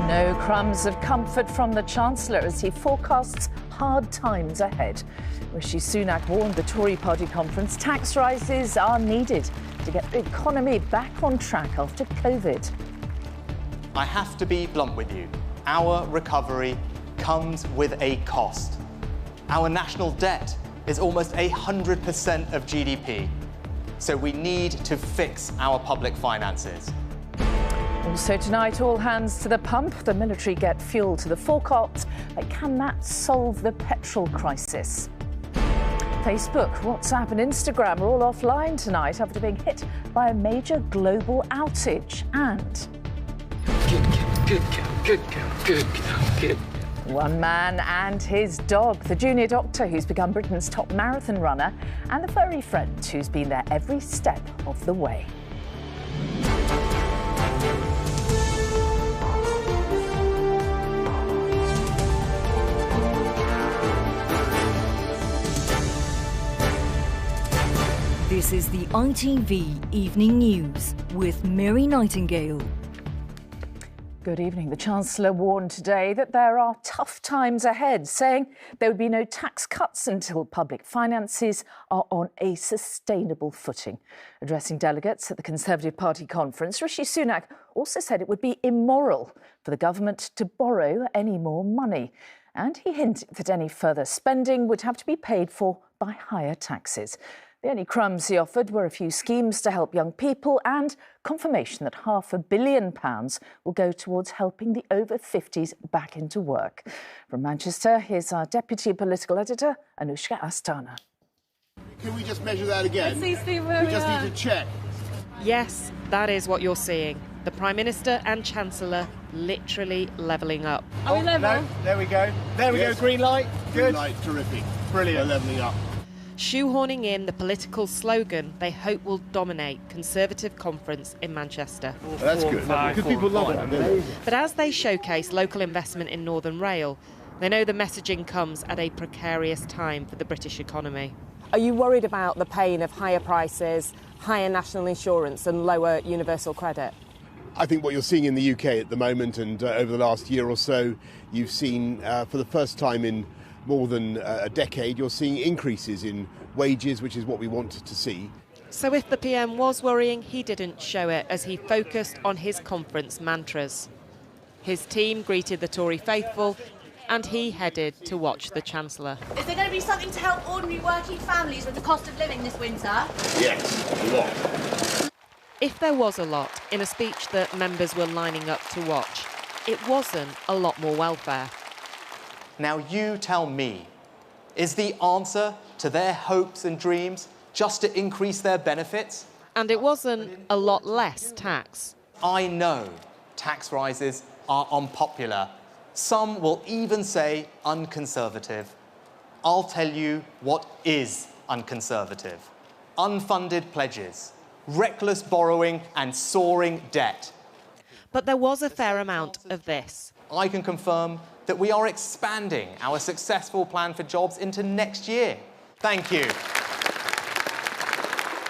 No crumbs of comfort from the Chancellor as he forecasts hard times ahead. Rishi Sunak warned the Tory party conference tax rises are needed to get the economy back on track after COVID. I have to be blunt with you. Our recovery comes with a cost. Our national debt is almost 100% of GDP. So we need to fix our public finances. Also tonight, all hands to the pump. The military get fuel to the forecourt. But can that solve the petrol crisis? Facebook, WhatsApp and Instagram are all offline tonight after being hit by a major global outage. And Good. one man and his dog, the junior doctor who's become Britain's top marathon runner, and the furry friend who's been there every step of the way. This is the ITV Evening News with Mary Nightingale. Good evening. The Chancellor warned today that there are tough times ahead, saying there would be no tax cuts until public finances are on a sustainable footing. Addressing delegates at the Conservative Party conference, Rishi Sunak also said it would be immoral for the government to borrow any more money. And he hinted that any further spending would have to be paid for by higher taxes. The only crumbs he offered were a few schemes to help young people and confirmation that £500 million will go towards helping the over 50s back into work. From Manchester, here's our Deputy Political Editor, Anushka Astana. Can we just measure that again? Let's see where we just need to check. Yes, that is what you're seeing. The Prime Minister and Chancellor literally levelling up. Are we level? No, there we go. There we go, green light. Good. Green light, terrific. Brilliant. We're levelling up. Shoehorning in the political slogan they hope will dominate Conservative conference in Manchester. That's good, because people love it. But as they showcase local investment in Northern Rail, they know the messaging comes at a precarious time for the British economy. Are you worried about the pain of higher prices, higher national insurance and lower universal credit? I think what you're seeing in the UK at the moment and over the last year or so, you've seen for the first time in more than a decade, you're seeing increases in wages, which is what we wanted to see. So if the PM was worrying, he didn't show it as he focused on his conference mantras. His team greeted the Tory faithful and he headed to watch the Chancellor. Is there going to be something to help ordinary working families with the cost of living this winter? Yes, a lot. If there was a lot in a speech that members were lining up to watch, it wasn't a lot more welfare. Now you tell me, is the answer to their hopes and dreams just to increase their benefits? And it wasn't a lot less tax. I know tax rises are unpopular. Some will even say unconservative. I'll tell you what is unconservative. Unfunded pledges, reckless borrowing and soaring debt. But there was a fair amount of this. I can confirm that we are expanding our successful plan for jobs into next year. Thank you.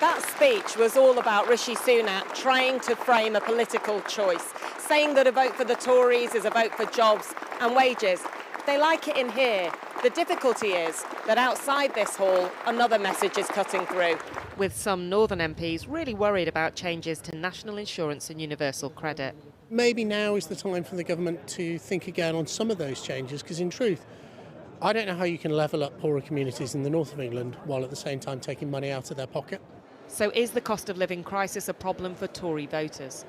That speech was all about Rishi Sunak trying to frame a political choice, saying that a vote for the Tories is a vote for jobs and wages. They like it in here. The difficulty is that outside this hall, another message is cutting through. With some Northern MPs really worried about changes to national insurance and universal credit. Maybe now is the time for the government to think again on some of those changes, because in truth, I don't know how you can level up poorer communities in the north of England while at the same time taking money out of their pocket. So is the cost of living crisis a problem for Tory voters?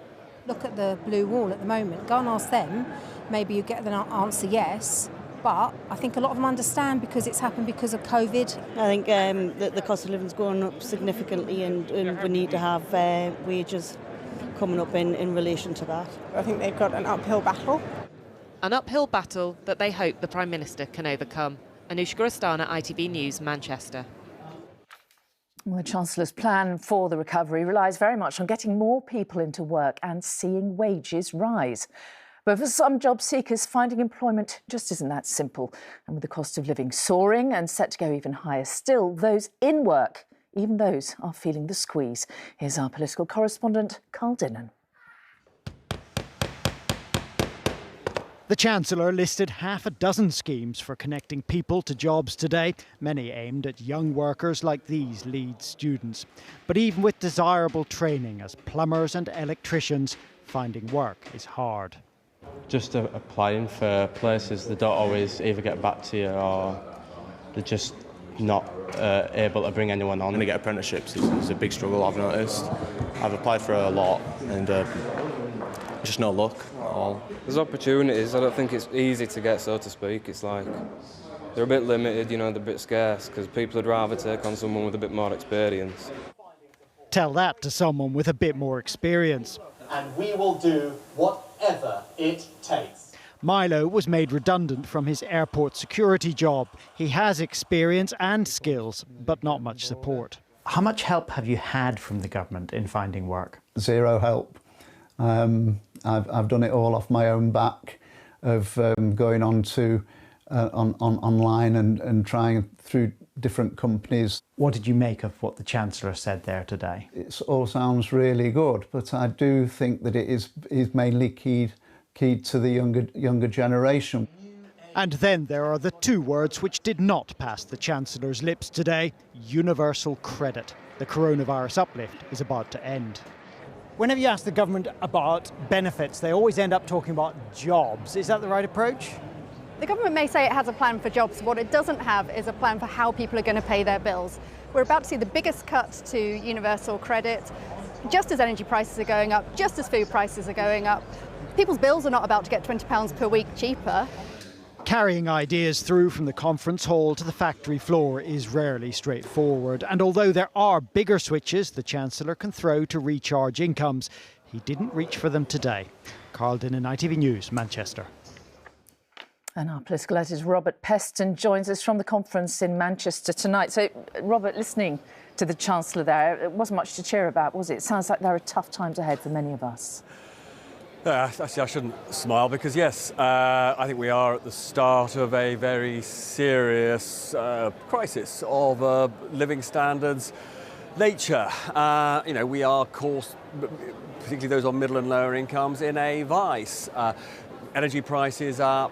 Look at the blue wall at the moment. Go and ask them. Maybe you get the answer yes. But I think a lot of them understand because it's happened because of COVID. I think that the cost of living is going up significantly and we need to have wages coming up in relation to that. I think they've got an uphill battle. An uphill battle that they hope the Prime Minister can overcome. Anushka Astana, ITV News, Manchester. Well, the Chancellor's plan for the recovery relies very much on getting more people into work and seeing wages rise. But for some job seekers, finding employment just isn't that simple. And with the cost of living soaring and set to go even higher still, those in work, even those are feeling the squeeze. Here's our political correspondent, Carl Dinnan. The Chancellor listed half a dozen schemes for connecting people to jobs today, many aimed at young workers like these Leeds students. But even with desirable training as plumbers and electricians, finding work is hard. Just applying for places, they don't always either get back to you or they're just not able to bring anyone on. To get apprenticeships is a big struggle, I've noticed. I've applied for a lot and just no luck at all. There's opportunities. I don't think it's easy to get, so to speak. It's like they're a bit limited, you know, they're a bit scarce because people would rather take on someone with a bit more experience. Tell that to someone with a bit more experience. And we will do whatever it takes. Milo was made redundant from his airport security job. He has experience and skills, but not much support. How much help have you had from the government in finding work? Zero help. I've done it all off my own back, of going on to online and trying through different companies. What did you make of what the Chancellor said there today? It all sounds really good, but I do think that it is mainly keyed to the younger generation. And then there are the two words which did not pass the Chancellor's lips today: universal credit. The coronavirus uplift is about to end. Whenever you ask the government about benefits, they always end up talking about jobs. Is that the right approach? The government may say it has a plan for jobs. What it doesn't have is a plan for how people are going to pay their bills. We're about to see the biggest cut to universal credit, just as energy prices are going up, just as food prices are going up. People's bills are not about to get £20 per week cheaper. Carrying ideas through from the conference hall to the factory floor is rarely straightforward. And although there are bigger switches the Chancellor can throw to recharge incomes, he didn't reach for them today. Carl Dinnan, ITV News, Manchester. And our political editor Robert Peston joins us from the conference in Manchester tonight. So, Robert, listening to the Chancellor there, it wasn't much to cheer about, was it? It sounds like there are tough times ahead for many of us. Actually, I shouldn't smile because, yes, I think we are at the start of a very serious crisis of living standards nature. You know, we are, of course, particularly those on middle and lower incomes, in a vice. Energy prices up,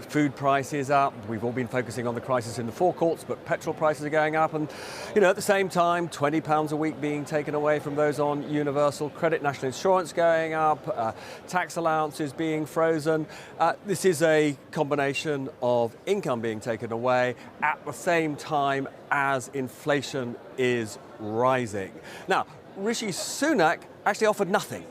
food prices up. We've all been focusing on the crisis in the forecourts, but petrol prices are going up. And, you know, at the same time, £20 a week being taken away from those on universal credit, national insurance going up, tax allowances being frozen. This is a combination of income being taken away at the same time as inflation is rising. Now, Rishi Sunak actually offered nothing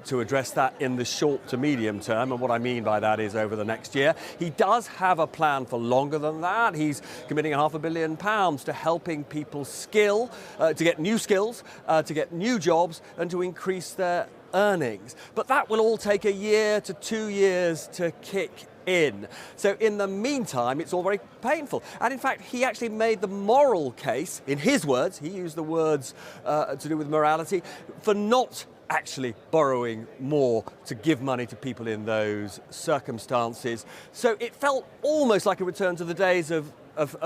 to address that in the short to medium term, and what I mean by that is over the next year. He does have a plan for longer than that. He's committing £500 million to helping people to get new skills, to get new jobs and to increase their earnings. But that will all take a year to 2 years to kick in. So in the meantime, it's all very painful. And in fact, he actually made the moral case, in his words, he used the words to do with morality, for not actually borrowing more to give money to people in those circumstances. So it felt almost like a return to the days of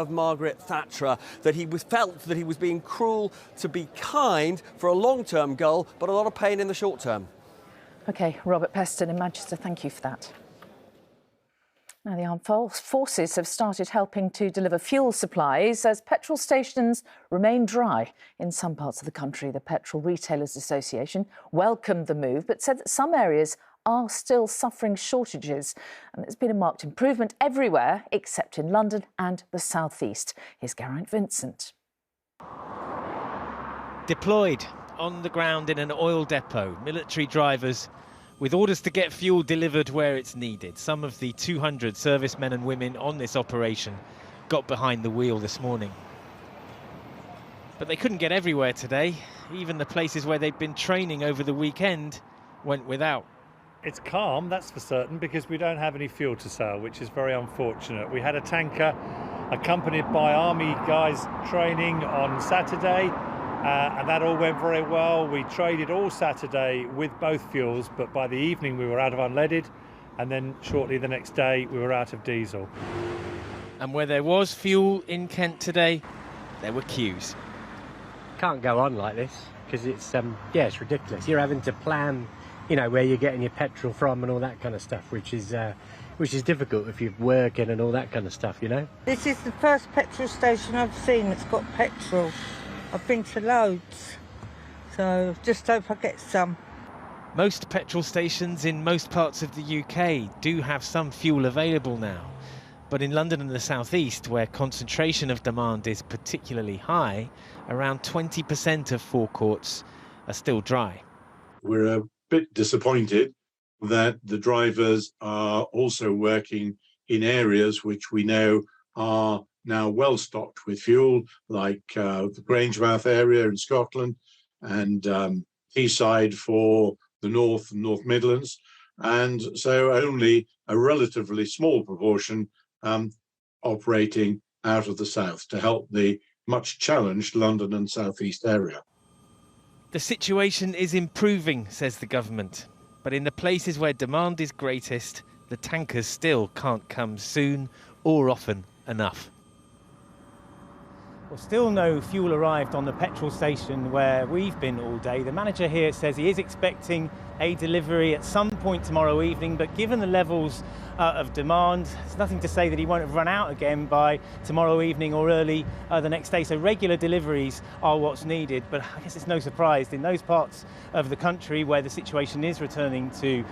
Margaret Thatcher, that he felt that he was being cruel to be kind for a long-term goal, but a lot of pain in the short term. OK, Robert Peston in Manchester, thank you for that. Now, the armed forces have started helping to deliver fuel supplies as petrol stations remain dry in some parts of the country. The Petrol Retailers Association welcomed the move, but said that some areas are still suffering shortages. And there's been a marked improvement everywhere except in London and the South East. Here's Geraint Vincent. Deployed on the ground in an oil depot, military drivers with orders to get fuel delivered where it's needed. Some of the 200 servicemen and women on this operation got behind the wheel this morning. But they couldn't get everywhere today. Even the places where they'd been training over the weekend went without. It's calm, that's for certain, because we don't have any fuel to sell, which is very unfortunate. We had a tanker accompanied by army guys training on Saturday. And that all went very well. We traded all Saturday with both fuels, but by the evening we were out of unleaded, and then shortly the next day we were out of diesel. And where there was fuel in Kent today, there were queues. Can't go on like this, because it's ridiculous. You're having to plan you know, where you're getting your petrol from and all that kind of stuff, which is difficult if you're working and all that kind of stuff, you know. This is the first petrol station I've seen that's got petrol. I've been to loads, so just hope I get some. Most petrol stations in most parts of the UK do have some fuel available now. But in London and the South East, where concentration of demand is particularly high, around 20% of forecourts are still dry. We're a bit disappointed that the drivers are also working in areas which we know are now well stocked with fuel, like the Grangemouth area in Scotland and Teesside for the North and North Midlands. And so only a relatively small proportion operating out of the south to help the much challenged London and South East area. The situation is improving, says the government, but in the places where demand is greatest, the tankers still can't come soon or often enough. Well, still no fuel arrived on the petrol station where we've been all day. The manager here says he is expecting a delivery at some point tomorrow evening, but given the levels of demand, there's nothing to say that he won't have run out again by tomorrow evening or early the next day. So regular deliveries are what's needed, but I guess it's no surprise in those parts of the country where the situation is returning to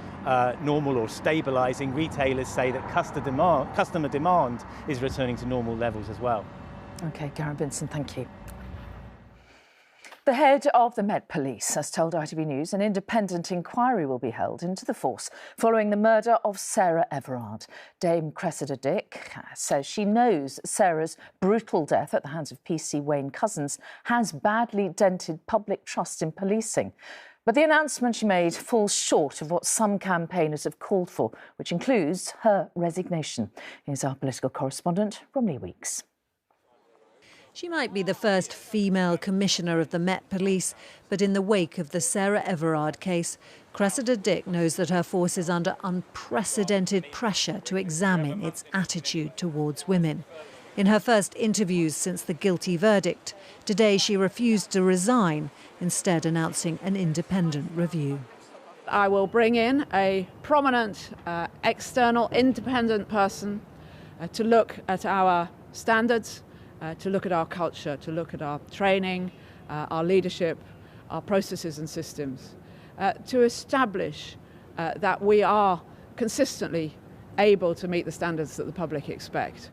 normal or stabilising, retailers say that customer demand is returning to normal levels as well. OK, Garen Benson, thank you. The head of the Met Police has told ITV News an independent inquiry will be held into the force following the murder of Sarah Everard. Dame Cressida Dick says she knows Sarah's brutal death at the hands of PC Wayne Couzens has badly dented public trust in policing. But the announcement she made falls short of what some campaigners have called for, which includes her resignation. Here's our political correspondent, Romney Weeks. She might be the first female commissioner of the Met Police, but in the wake of the Sarah Everard case, Cressida Dick knows that her force is under unprecedented pressure to examine its attitude towards women. In her first interviews since the guilty verdict, today she refused to resign, instead announcing an independent review. I will bring in a prominent, external, independent person to look at our standards, to look at our culture, to look at our training, our leadership, our processes and systems, to establish that we are consistently able to meet the standards that the public expect.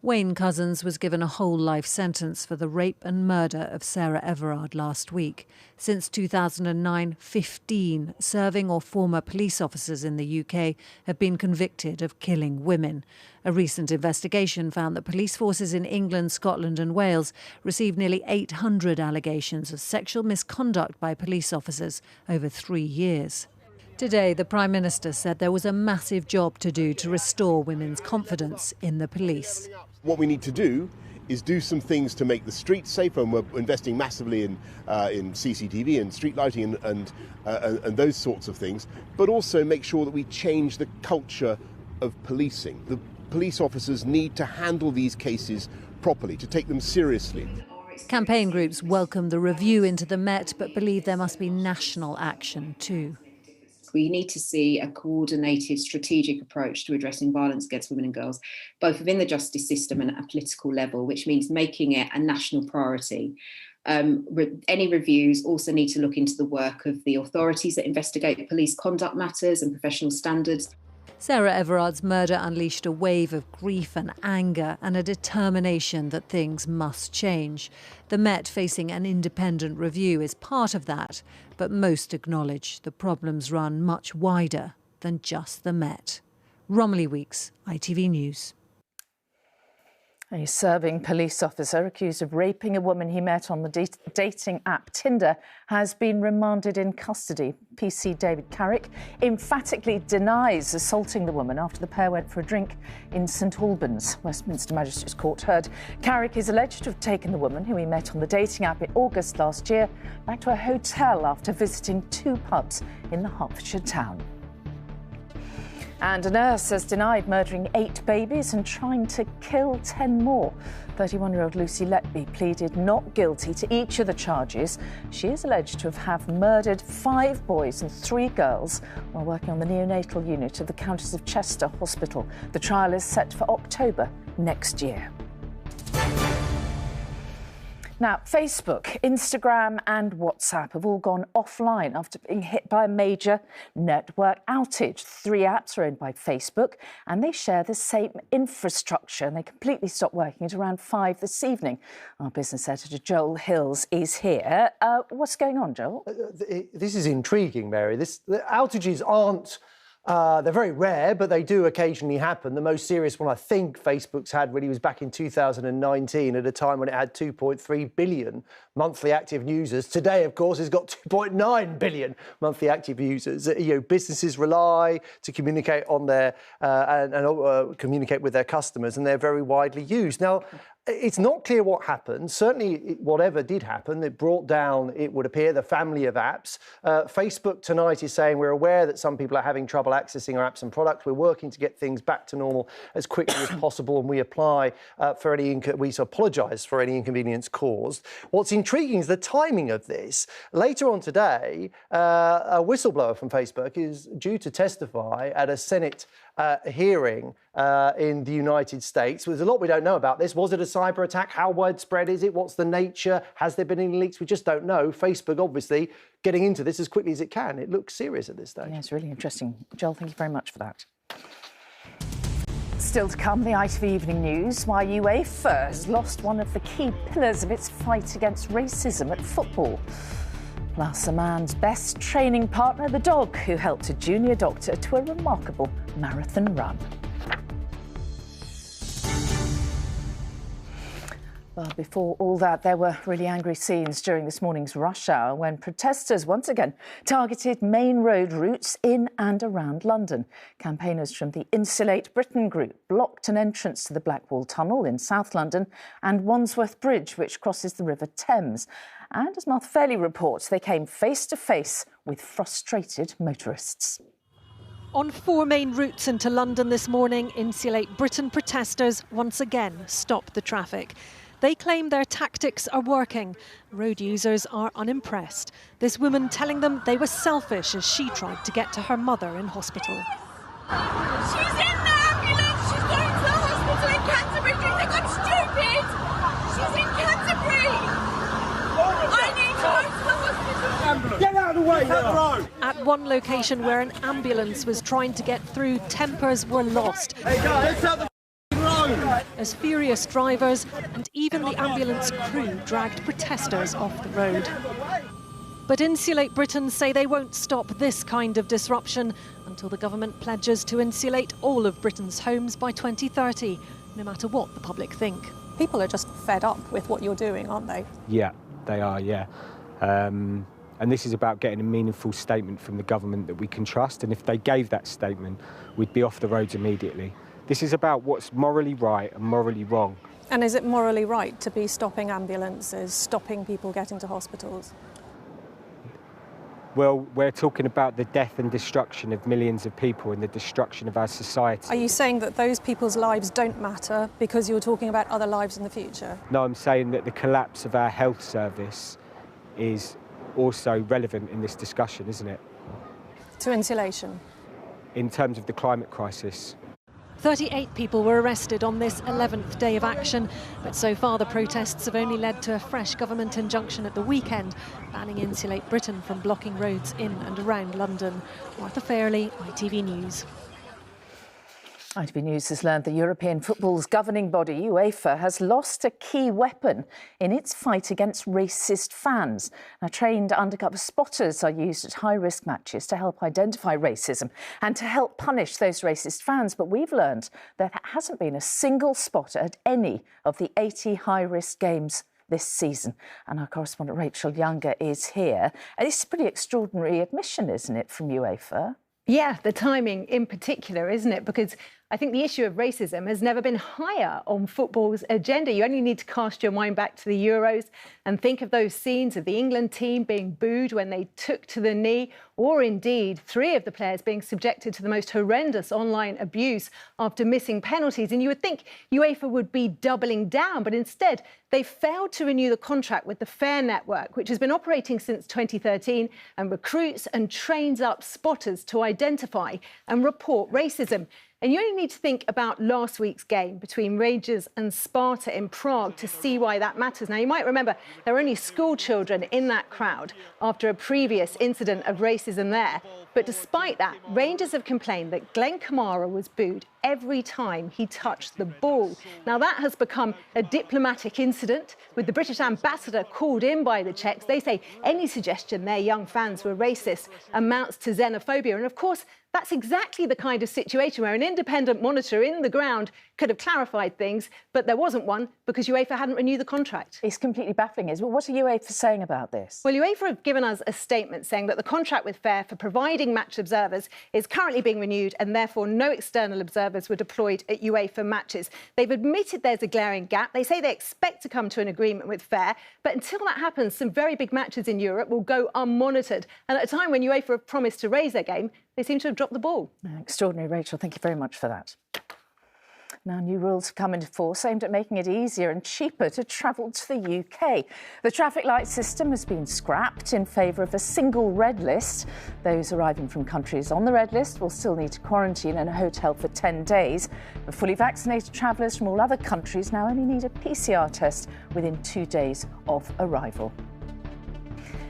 Wayne Couzens was given a whole life sentence for the rape and murder of Sarah Everard last week. Since 2009, 15 serving or former police officers in the UK have been convicted of killing women. A recent investigation found that police forces in England, Scotland and Wales received nearly 800 allegations of sexual misconduct by police officers over 3 years. Today, the Prime Minister said there was a massive job to do to restore women's confidence in the police. What we need to do is do some things to make the streets safer, and we're investing massively in CCTV and street lighting and those sorts of things, but also make sure that we change the culture of policing. The police officers need to handle these cases properly, to take them seriously. Campaign groups welcome the review into the Met, but believe there must be national action too. We need to see a coordinated strategic approach to addressing violence against women and girls, both within the justice system and at a political level, which means making it a national priority. Any reviews also need to look into the work of the authorities that investigate police conduct matters and professional standards. Sarah Everard's murder unleashed a wave of grief and anger and a determination that things must change. The Met facing an independent review is part of that, but most acknowledge the problems run much wider than just the Met. Romilly Weeks, ITV News. A serving police officer accused of raping a woman he met on the dating app Tinder has been remanded in custody. PC David Carrick emphatically denies assaulting the woman after the pair went for a drink in St Albans. Westminster Magistrates Court heard Carrick is alleged to have taken the woman, who he met on the dating app in August last year, back to a hotel after visiting 2 pubs in the Hertfordshire town. And a nurse has denied murdering 8 babies and trying to kill 10 more. 31-year-old Lucy Letby pleaded not guilty to each of the charges. She is alleged to have murdered 5 boys and 3 girls while working on the neonatal unit of the Countess of Chester Hospital. The trial is set for October next year. Now, Facebook, Instagram and WhatsApp have all gone offline after being hit by a major network outage. 3 apps are owned by Facebook and they share the same infrastructure, and they completely stopped working at around 5 this evening. Our business editor Joel Hills is here. What's going on, Joel? This is intriguing, Mary. The outages aren't... they're very rare, but they do occasionally happen. The most serious one I think Facebook's had really was back in 2019 at a time when it had 2.3 billion monthly active users. Today, of course, it's got 2.9 billion monthly active users. Businesses rely to communicate on their communicate with their customers, and they're very widely used. Now, it's not clear what happened. Certainly, whatever did happen, it brought down, it would appear, the family of apps. Facebook tonight is saying we're aware that some people are having trouble accessing our apps and products. We're working to get things back to normal as quickly as possible, and we we apologise for any inconvenience caused. What's intriguing is the timing of this. Later on today, a whistleblower from Facebook is due to testify at a Senate hearing in the United States. There's a lot we don't know about this. Was it a cyber attack? How widespread is it? What's the nature? Has there been any leaks? We just don't know. Facebook, obviously, getting into this as quickly as it can. It looks serious at this stage. Yeah, it's really interesting. Joel, thank you very much for that. Still to come, the ITV Evening News, why Uefa has lost one of the key pillars of its fight against racism at football. Plus, a man's best training partner, the dog, who helped a junior doctor to a remarkable marathon run. Well, before all that, there were really angry scenes during this morning's rush hour when protesters once again targeted main road routes in and around London. Campaigners from the Insulate Britain group blocked an entrance to the Blackwall Tunnel in South London and Wandsworth Bridge, which crosses the River Thames. And as Martha Fairley reports, they came face to face with frustrated motorists. On 4 main routes into London this morning, Insulate Britain protesters once again stopped the traffic. They claim their tactics are working. Road users are unimpressed. This woman telling them they were selfish as she tried to get to her mother in hospital. She's in the ambulance. She's going to the hospital in Canterbury. Do you think I'm stupid? She's in Canterbury. I need to go to the hospital. Get out of the way. At one location where an ambulance was trying to get through, tempers were lost. Hey guys, out the road. As furious drivers and even the ambulance crew dragged protesters off the road. But Insulate Britain say they won't stop this kind of disruption until the government pledges to insulate all of Britain's homes by 2030, no matter what the public think. People are just fed up with what you're doing, aren't they? Yeah, they are, yeah. And this is about getting a meaningful statement from the government that we can trust, and if they gave that statement, we'd be off the roads immediately. This is about what's morally right and morally wrong. And is it morally right to be stopping ambulances, stopping people getting to hospitals? Well, we're talking about the death and destruction of millions of people and the destruction of our society. Are you saying that those people's lives don't matter because you're talking about other lives in the future? No, I'm saying that the collapse of our health service is also relevant in this discussion, isn't it? To insulation? In terms of the climate crisis. 38 people were arrested on this 11th day of action, but so far the protests have only led to a fresh government injunction at the weekend, banning Insulate Britain from blocking roads in and around London. Martha Fairley, ITV News. ITV News has learned the European football's governing body, Uefa, has lost a key weapon in its fight against racist fans. Now, trained undercover spotters are used at high-risk matches to help identify racism and to help punish those racist fans. But we've learned that there hasn't been a single spotter at any of the 80 high-risk games this season. And our correspondent Rachel Younger is here. And it's a pretty extraordinary admission, isn't it, from Uefa? Yeah, the timing in particular, isn't it? Because I think the issue of racism has never been higher on football's agenda. You only need to cast your mind back to the Euros and think of those scenes of the England team being booed when they took to the knee, or indeed 3 of the players being subjected to the most horrendous online abuse after missing penalties. And you would think UEFA would be doubling down, but instead they failed to renew the contract with the FAIR network, which has been operating since 2013 and recruits and trains up spotters to identify and report racism. And you only need to think about last week's game between Rangers and Sparta in Prague to see why that matters. Now, you might remember there were only school children in that crowd after a previous incident of racism there. But despite that, Rangers have complained that Glenn Kamara was booed every time he touched the ball. Now, that has become a diplomatic incident, with the British ambassador called in by the Czechs. They say any suggestion their young fans were racist amounts to xenophobia. And of course, that's exactly the kind of situation where an independent monitor in the ground could have clarified things, but there wasn't one because UEFA hadn't renewed the contract. It's completely baffling, isn't it? What are UEFA saying about this? Well, UEFA have given us a statement saying that the contract with FAIR for providing match observers is currently being renewed and therefore no external observers were deployed at UEFA matches. They've admitted there's a glaring gap. They say they expect to come to an agreement with FAIR, but until that happens, some very big matches in Europe will go unmonitored. And at a time when UEFA have promised to raise their game, they seem to have dropped the ball. Extraordinary, Rachel. Thank you very much for that. Now, new rules have come into force aimed at making it easier and cheaper to travel to the UK. The traffic light system has been scrapped in favour of a single red list. Those arriving from countries on the red list will still need to quarantine in a hotel for 10 days. But fully vaccinated travellers from all other countries now only need a PCR test within 2 days of arrival.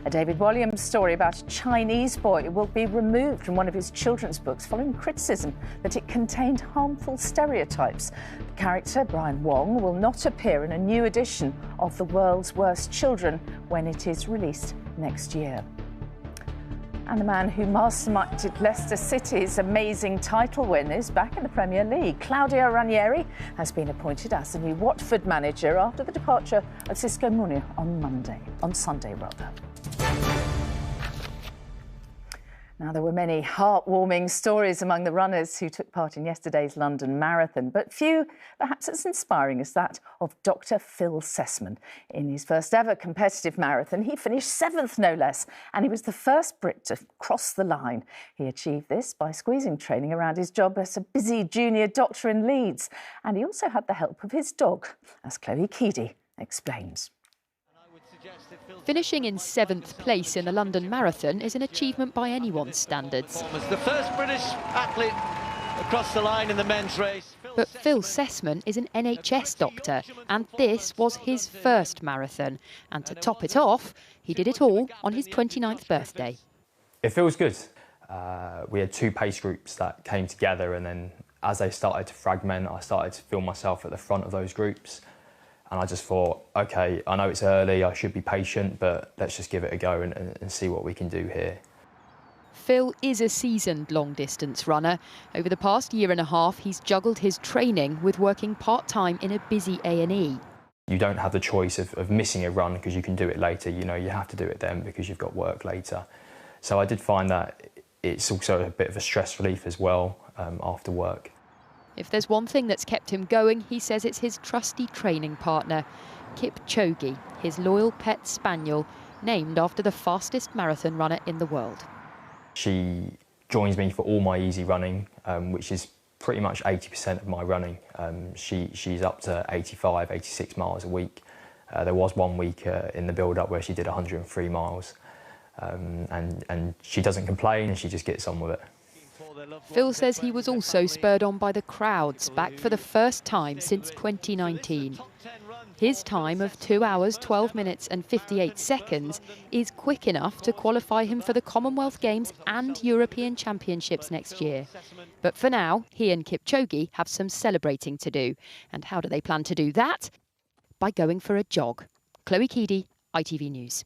A David Walliams story about a Chinese boy will be removed from one of his children's books following criticism that it contained harmful stereotypes. The character, Brian Wong, will not appear in a new edition of The World's Worst Children when it is released next year. And the man who masterminded Leicester City's amazing title win is back in the Premier League. Claudio Ranieri has been appointed as the new Watford manager after the departure of Xisco Muñoz on Sunday. Now, there were many heartwarming stories among the runners who took part in yesterday's London Marathon, but few perhaps as inspiring as that of Dr. Phil Sessman. In his first ever competitive marathon, he finished 7th, no less, and he was the first Brit to cross the line. He achieved this by squeezing training around his job as a busy junior doctor in Leeds, and he also had the help of his dog, as Chloe Keedy explains. Finishing in 7th place in the London Marathon is an achievement by anyone's standards. The first British athlete across the line in the men's race. But Phil Sessman is an NHS doctor, and this was his first marathon. And to top it off, he did it all on his 29th birthday. It feels good. We had 2 pace groups that came together, and then as they started to fragment, I started to feel myself at the front of those groups. And I just thought, OK, I know it's early, I should be patient, but let's just give it a go and see what we can do here. Phil is a seasoned long-distance runner. Over the past year and a half, he's juggled his training with working part-time in a busy A&E. You don't have the choice of missing a run because you can do it later. You know, you have to do it then because you've got work later. So I did find that it's also a bit of a stress relief as well after work. If there's one thing that's kept him going, he says it's his trusty training partner, Kipchoge, his loyal pet spaniel, named after the fastest marathon runner in the world. She joins me for all my easy running, which is pretty much 80% of my running. She's up to 85, 86 miles a week. There was one week in the build-up where she did 103 miles. And she doesn't complain and she just gets on with it. Phil says he was also spurred on by the crowds, back for the first time since 2019. His time of 2 hours, 12 minutes and 58 seconds is quick enough to qualify him for the Commonwealth Games and European Championships next year. But for now, he and Kipchoge have some celebrating to do. And how do they plan to do that? By going for a jog. Chloe Keedy, ITV News.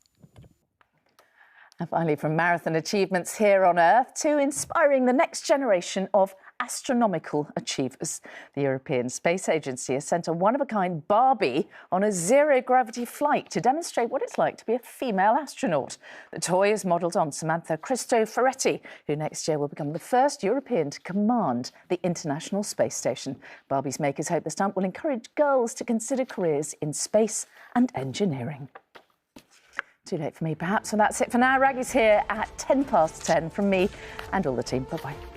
And finally, from marathon achievements here on Earth to inspiring the next generation of astronomical achievers. The European Space Agency has sent a one-of-a-kind Barbie on a zero-gravity flight to demonstrate what it's like to be a female astronaut. The toy is modelled on Samantha Cristoforetti, who next year will become the first European to command the International Space Station. Barbie's makers hope the stunt will encourage girls to consider careers in space and engineering. Too late for me, perhaps, and that's it for now. Raggie's here at 10 past 10 from me and all the team. Bye-bye.